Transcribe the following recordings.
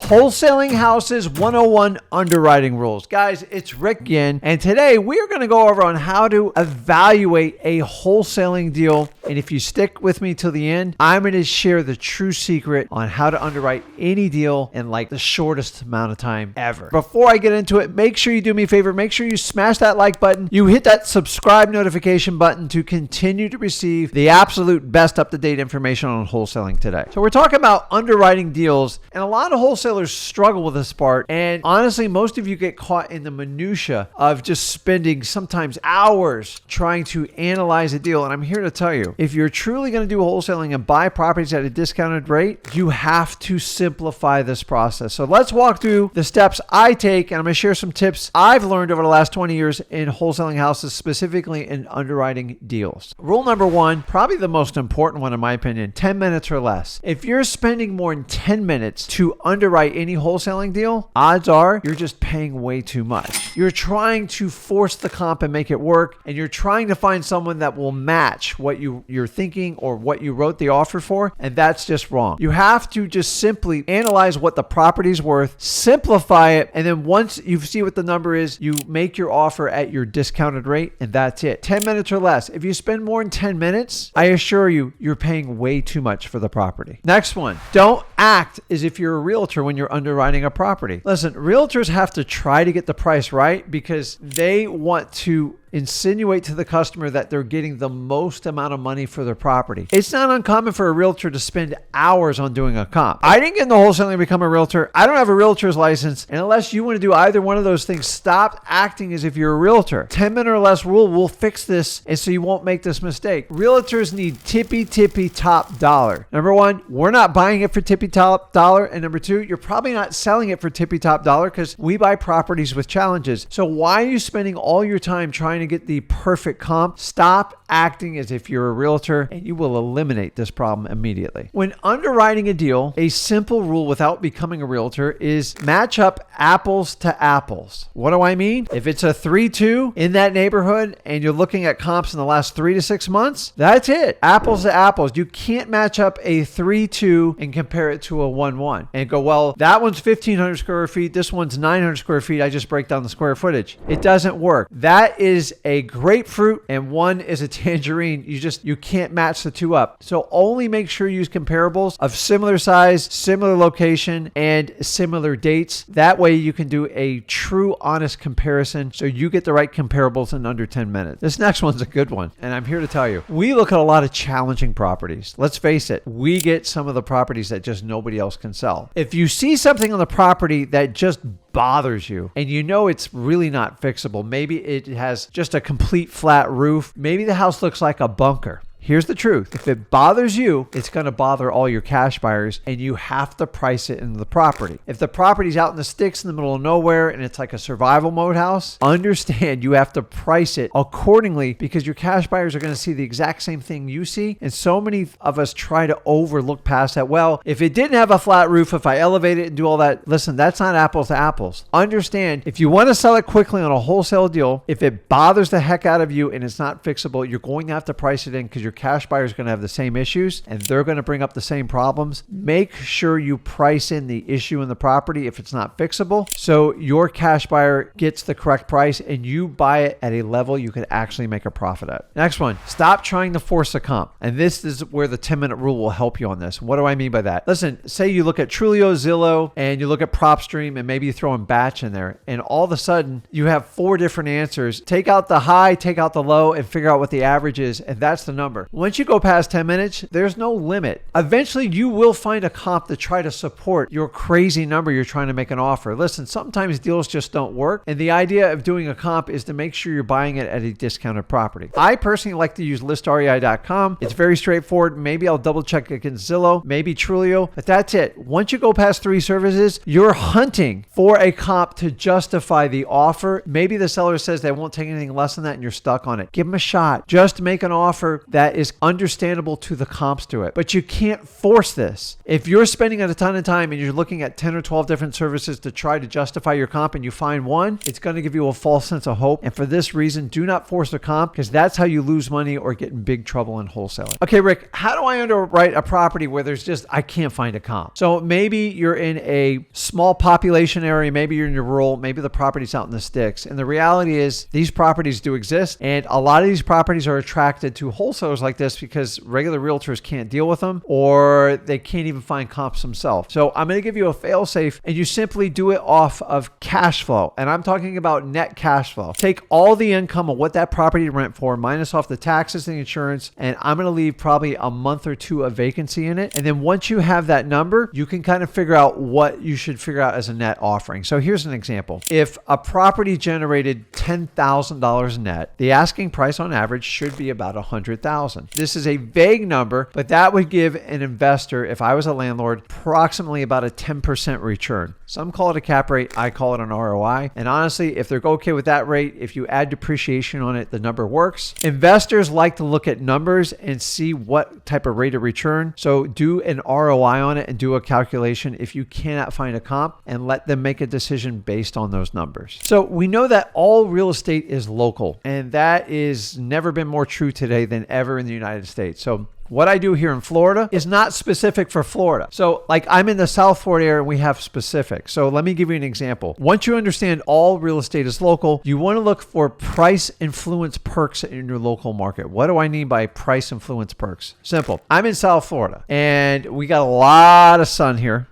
Wholesaling Houses 101 Underwriting Rules. Guys, it's Rick again, and today we're going to go over on how to evaluate a wholesaling deal. And if you stick with me till the end, I'm going to share the true secret on how to underwrite any deal in like the shortest amount of time ever. Before I get into it, make sure you do me a favor. Make sure you smash that like button. You hit that subscribe notification button to continue to receive the absolute best up-to-date information on wholesaling today. So we're talking about underwriting deals, and a lot of wholesalers struggle with this part. And honestly, most of you get caught in the minutia of just spending sometimes hours trying to analyze a deal. And I'm here to tell you, if you're truly going to do wholesaling and buy properties at a discounted rate, you have to simplify this process. So let's walk through the steps I take, and I'm going to share some tips I've learned over the last 20 years in wholesaling houses, specifically in underwriting deals. Rule number one, probably the most important one in my opinion, 10 minutes or less. If you're spending more than 10 minutes to underwrite any wholesaling deal, odds are you're just paying way too much. You're trying to force the comp and make it work, and you're trying to find someone that will match what you're thinking or what you wrote the offer for, and that's just wrong. You have to just simply analyze what the property's worth, simplify it, and then once you see what the number is, you make your offer at your discounted rate, and that's it. 10 minutes or less. If you spend more than 10 minutes, I assure you, you're paying way too much for the property. Next one, don't act as if you're a realtor when you're underwriting a property. Listen, realtors have to try to get the price right because they want to insinuate to the customer that they're getting the most amount of money for their property. It's not uncommon for a realtor to spend hours on doing a comp. I didn't get into wholesaling to become a realtor. I don't have a realtor's license. And unless you want to do either one of those things, stop acting as if you're a realtor. 10-minute or less rule will fix this, and so you won't make this mistake. Realtors need tippy top dollar. Number one, we're not buying it for tippy top dollar. And number two, you're probably not selling it for tippy top dollar because we buy properties with challenges. So why are you spending all your time trying to get the perfect comp? Stop acting as if you're a realtor, and you will eliminate this problem immediately. When underwriting a deal, a simple rule without becoming a realtor is match up apples to apples. What do I mean? If it's a 3-2 in that neighborhood and you're looking at comps in the last 3 to 6 months, that's it. Apples to apples. You can't match up a 3-2 and compare it to a 1-1 and go, well, that one's 1,500 square feet. This one's 900 square feet. I just break down the square footage. It doesn't work. That is a grapefruit and one is a tangerine. You can't match the two up. So only make sure you use comparables of similar size, similar location, and similar dates. That way you can do a true, honest comparison so you get the right comparables in under 10 minutes. This next one's a good one, and I'm here to tell you, we look at a lot of challenging properties. Let's face it, we get some of the properties that just nobody else can sell. If you see something on the property that just bothers you and you know it's really not fixable, maybe it has just a complete flat roof, maybe the house looks like a bunker. Here's the truth. If it bothers you, it's going to bother all your cash buyers, and you have to price it into the property. If the property's out in the sticks in the middle of nowhere and it's like a survival mode house, understand you have to price it accordingly because your cash buyers are going to see the exact same thing you see. And so many of us try to overlook past that. Well, if it didn't have a flat roof, if I elevate it and do all that, listen, that's not apples to apples. Understand, if you want to sell it quickly on a wholesale deal, if it bothers the heck out of you and it's not fixable, you're going to have to price it in because your cash buyer is going to have the same issues and they're going to bring up the same problems. Make sure you price in the issue in the property if it's not fixable, so your cash buyer gets the correct price and you buy it at a level you can actually make a profit at. Next one, stop trying to force a comp. And this is where the 10-minute rule will help you on this. What do I mean by that? Listen, say you look at Trulio, Zillow, and you look at PropStream, and maybe you throw in batch in there, and all of a sudden you have 4 different answers. Take out the high, take out the low, and figure out what the average is, and that's the number. Once you go past 10 minutes, there's no limit. Eventually, you will find a comp to try to support your crazy number you're trying to make an offer. Listen, sometimes deals just don't work, and the idea of doing a comp is to make sure you're buying it at a discounted property. I personally like to use listrei.com. It's very straightforward. Maybe I'll double check against Zillow, maybe Trulio, but that's it. Once you go past 3 services, you're hunting for a comp to justify the offer. Maybe the seller says they won't take anything less than that and you're stuck on it. Give them a shot. Just make an offer that that is understandable to the comps to it. But you can't force this. If you're spending a ton of time and you're looking at 10 or 12 different services to try to justify your comp and you find one, it's going to give you a false sense of hope. And for this reason, do not force a comp, because that's how you lose money or get in big trouble in wholesaling. Okay, Rick, how do I underwrite a property where I can't find a comp? So maybe you're in a small population area, maybe you're in your rural, maybe the property's out in the sticks. And the reality is these properties do exist. And a lot of these properties are attracted to wholesalers like this because regular realtors can't deal with them, or they can't even find comps themselves. So I'm going to give you a fail safe, and you simply do it off of cash flow. And I'm talking about net cash flow. Take all the income of what that property rent for, minus off the taxes and the insurance, and I'm going to leave probably a month or two of vacancy in it. And then once you have that number, you can kind of figure out what you should figure out as a net offering. So here's an example. If a property generated $10,000 net, the asking price on average should be about $100,000. This is a vague number, but that would give an investor, if I was a landlord, approximately about a 10% return. Some call it a cap rate. I call it an ROI. And honestly, if they're okay with that rate, if you add depreciation on it, the number works. Investors like to look at numbers and see what type of rate of return. So do an ROI on it and do a calculation if you cannot find a comp, and let them make a decision based on those numbers. So we know that all real estate is local, and that is never been more true today than ever in the United States. So what I do here in Florida is not specific for Florida. So like I'm in the South Florida area and we have specific. So let me give you an example. Once you understand all real estate is local, you want to look for price influence perks in your local market. What do I mean by price influence perks? Simple. I'm in South Florida and we got a lot of sun here.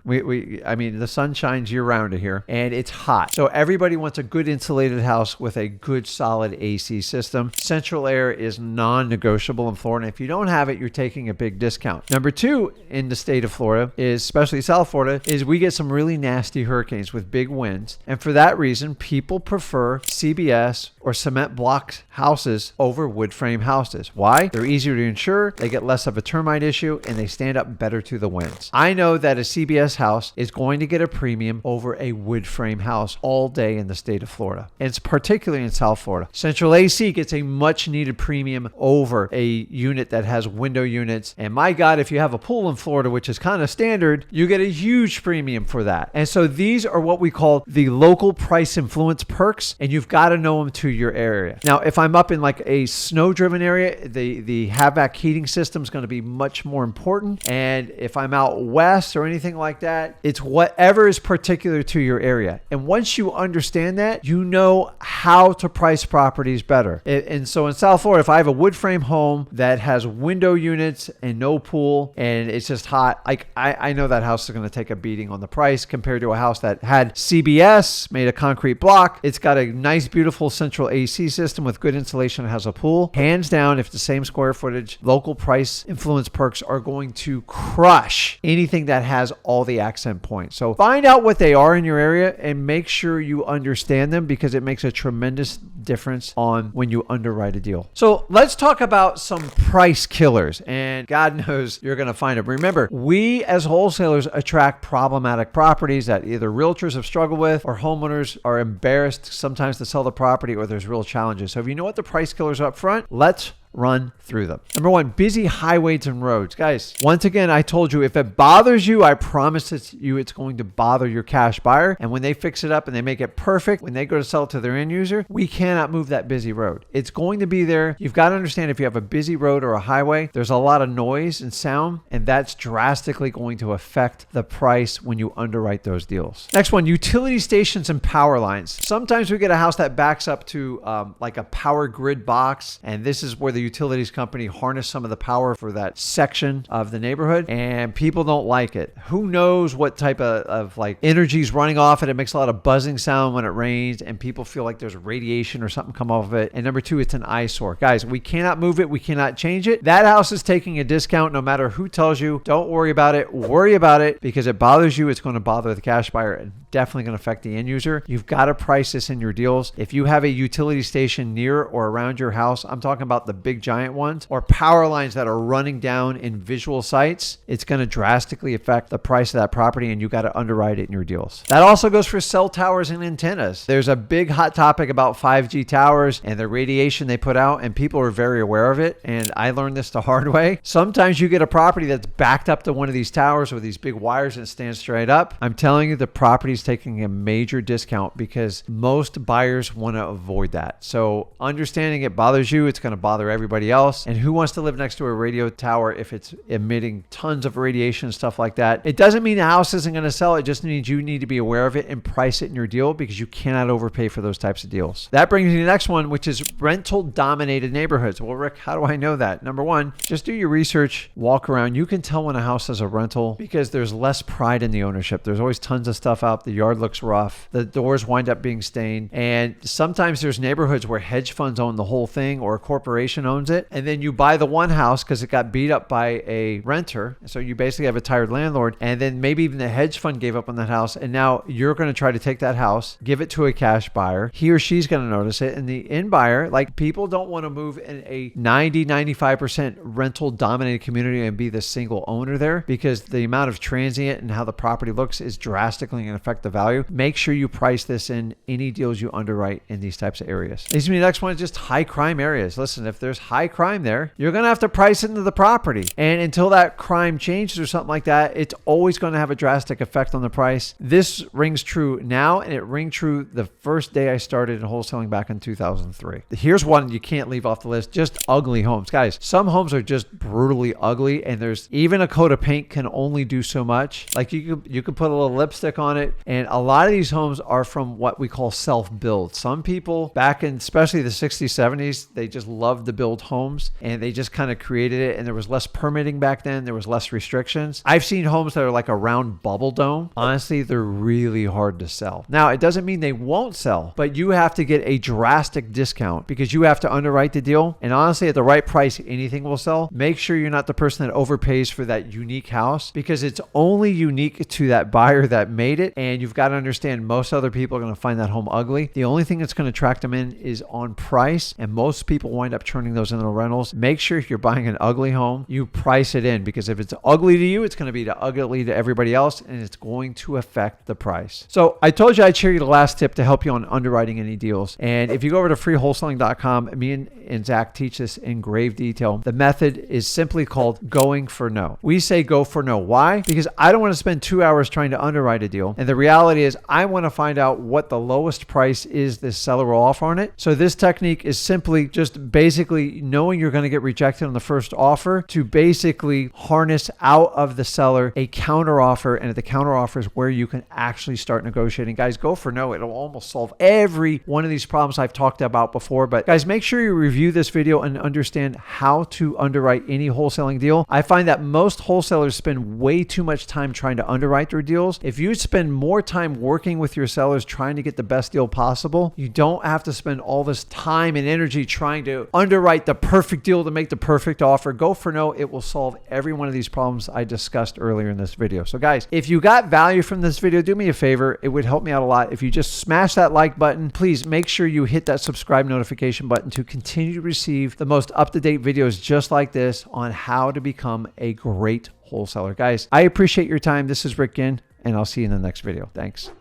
I mean, the sun shines year round here and it's hot. So everybody wants a good insulated house with a good solid AC system. Central air is non-negotiable in Florida. If you don't have it, you're taking a big discount. Number two in the state of Florida is, especially South Florida, is we get some really nasty hurricanes with big winds. And for that reason, people prefer CBS or cement block houses over wood frame houses. Why? They're easier to insure, they get less of a termite issue, and they stand up better to the winds. I know that a CBS house is going to get a premium over a wood frame house all day in the state of Florida. And it's particularly in South Florida. Central AC gets a much needed premium over a unit that has window units. And my God, if you have a pool in Florida, which is kind of standard, you get a huge premium for that. And so these are what we call the local price influence perks, and you've got to know them to your area. Now, if I'm up in like a snow-driven area, the HVAC heating system is going to be much more important. And if I'm out west or anything like that, it's whatever is particular to your area. And once you understand that, you know how to price properties better. And so in South Florida, if I have a wood frame home that has window units and no pool and it's just hot, I know that house is going to take a beating on the price compared to a house that had CBS, made a concrete block. It's got a nice, beautiful central AC system with good insulation, has a pool. Hands down, if the same square footage, local price influence perks are going to crush anything that has all the accent points. So find out what they are in your area and make sure you understand them, because it makes a tremendous difference on when you underwrite a deal. So let's talk about some price killers, and God knows you're going to find them. Remember, we as wholesalers attract problematic properties that either realtors have struggled with or homeowners are embarrassed sometimes to sell the property, or there's real challenges. So if you know what the price killers are up front, let's run through them. Number one, busy highways and roads. Guys, once again, I told you, if it bothers you, I promise it's going to bother your cash buyer. And when they fix it up and they make it perfect, when they go to sell it to their end user, we cannot move that busy road. It's going to be there. You've got to understand, if you have a busy road or a highway, there's a lot of noise and sound, and that's drastically going to affect the price when you underwrite those deals. Next one, utility stations and power lines. Sometimes we get a house that backs up to like a power grid box, and this is where the utilities company harness some of the power for that section of the neighborhood, and people don't like it. Who knows what type of like energy is running off it? It makes a lot of buzzing sound when it rains, and people feel like there's radiation or something come off of it. And number two, it's an eyesore. Guys, we cannot move it. We cannot change it. That house is taking a discount no matter who tells you. Don't worry about it. Worry about it, because it bothers you. It's going to bother the cash buyer and definitely going to affect the end user. You've got to price this in your deals. If you have a utility station near or around your house, I'm talking about the big big giant ones, or power lines that are running down in visual sites, it's going to drastically affect the price of that property, and you got to underwrite it in your deals. That also goes for cell towers and antennas. There's a big hot topic about 5G towers and the radiation they put out, and people are very aware of it. And I learned this the hard way. Sometimes you get a property that's backed up to one of these towers with these big wires and it stands straight up. I'm telling you, the property is taking a major discount because most buyers want to avoid that. So understanding it bothers you, it's going to bother everybody else. And who wants to live next to a radio tower if it's emitting tons of radiation and stuff like that? It doesn't mean the house isn't going to sell. It just means you need to be aware of it and price it in your deal, because you cannot overpay for those types of deals. That brings me to the next one, which is rental dominated neighborhoods. Well, Rick, how do I know that? Number one, just do your research, walk around. You can tell when a house is a rental because there's less pride in the ownership. There's always tons of stuff out. The yard looks rough. The doors wind up being stained. And sometimes there's neighborhoods where hedge funds own the whole thing or a corporation owns it. And then you buy the one house because it got beat up by a renter. So you basically have a tired landlord. And then maybe even the hedge fund gave up on that house. And now you're going to try to take that house, give it to a cash buyer. He or she's going to notice it. And the end buyer, like, people don't want to move in a 90-95% rental dominated community and be the single owner there, because the amount of transient and how the property looks is drastically going to affect the value. Make sure you price this in any deals you underwrite in these types of areas. Leads me to the next one, is just high crime areas. Listen, if there's high crime there, you're going to have to price into the property. And until that crime changes or something like that, it's always going to have a drastic effect on the price. This rings true now, and it rang true the first day I started in wholesaling back in 2003. Here's one you can't leave off the list: just ugly homes. Guys, some homes are just brutally ugly, and there's even a coat of paint can only do so much. Like, you could put a little lipstick on it, and a lot of these homes are from what we call self-build. Some people back in especially the 60s, 70s, they just loved to build homes, and they just kind of created it, and there was less permitting back then. There was less restrictions. I've seen homes that are like a round bubble dome. Honestly, they're really hard to sell. Now, it doesn't mean they won't sell, but you have to get a drastic discount because you have to underwrite the deal. And honestly, at the right price, anything will sell. Make sure you're not the person that overpays for that unique house, because it's only unique to that buyer that made it. And you've got to understand, most other people are going to find that home ugly. The only thing that's going to attract them in is on price. And most people wind up turning those into rentals. Make sure if you're buying an ugly home, you price it in, because if it's ugly to you, it's going to be ugly to everybody else, and it's going to affect the price. So I told you I'd share you the last tip to help you on underwriting any deals. And if you go over to freewholesaling.com, me and Zach teach this in grave detail. The method is simply called going for no. We say go for no. Why? Because I don't want to spend 2 hours trying to underwrite a deal. And the reality is, I want to find out what the lowest price is this seller will offer on it. So this technique is simply just basically knowing you're going to get rejected on the first offer to basically harness out of the seller a counter offer. And at the counter offer is where you can actually start negotiating. Guys, go for no. It'll almost solve every one of these problems I've talked about before. But guys, make sure you review this video and understand how to underwrite any wholesaling deal. I find that most wholesalers spend way too much time trying to underwrite their deals. If you spend more time working with your sellers trying to get the best deal possible, you don't have to spend all this time and energy trying to underwrite the perfect deal to make the perfect offer. Go for no. It will solve every one of these problems I discussed earlier in this video. So guys, if you got value from this video, do me a favor. It would help me out a lot if you just smash that like button. Please make sure you hit that subscribe notification button to continue to receive the most up-to-date videos just like this on how to become a great wholesaler. Guys, I appreciate your time. This is Rick Ginn, and I'll see you in the next video. Thanks.